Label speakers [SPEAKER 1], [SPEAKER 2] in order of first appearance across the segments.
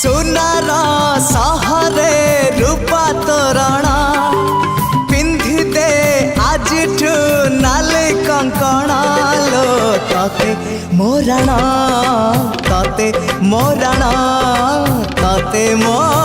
[SPEAKER 1] सुनार सहरे रूपा तोरण पिंधि दे आज नाली कंकण लो तते मोरण तते मोरण तते मोरण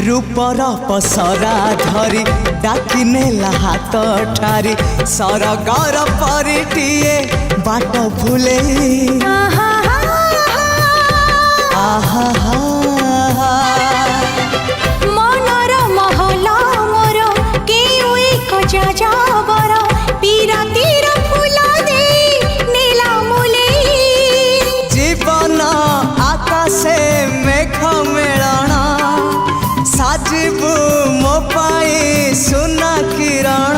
[SPEAKER 1] रूपर पसरा धरी डाकी नेला हाथ ठारी सरगर परिटिए बाट भूले
[SPEAKER 2] मनर महल मोर केउ एक जाबर पीरातीर फूल दे नीला मुले
[SPEAKER 1] जीवन आकाशे मेघ मेलण साजिबु मो पाई सुना किरण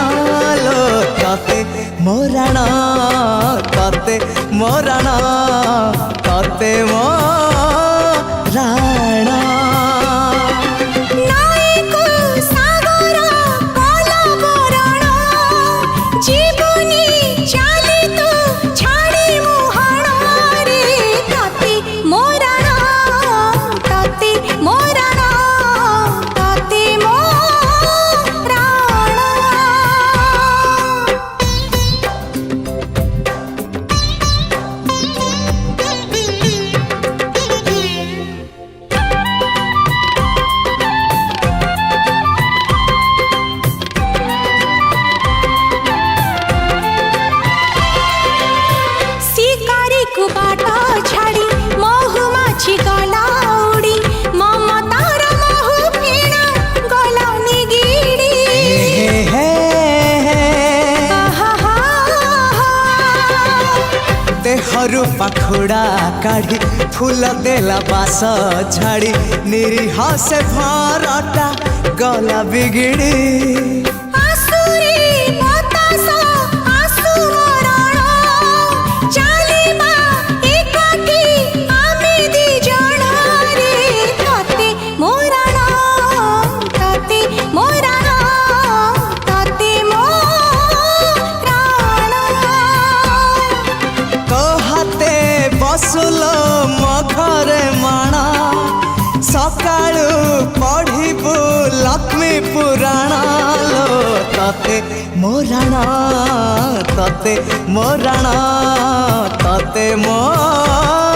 [SPEAKER 1] लो तते मोरण तते मोरण तते मोरण
[SPEAKER 2] नायको सागर कलबरण जीवनी चाली तू छाड़ी मुहाण रे तते मोरण तते मोरण तते मोरण शिकारी को बाट छाड़ी महु माछी गला उड़ी ममतार महु फेण गला निगिड़ी
[SPEAKER 1] देहरु पाखुड़ा काढ़ी फूल देला बास झाड़ी निरीह से भरटा गला बिगिड़ी
[SPEAKER 2] आसुरी बतास आसु मरण चालिबा एकाकी आमे दी जण रे तते मोरण तते मोरण तते मोरण
[SPEAKER 1] तो हाथे बसुल मो घरे माणा सकाळु पढ़िबु लक्ष्मी पुराण लो तते मोरण तते मोरण तते मोरण।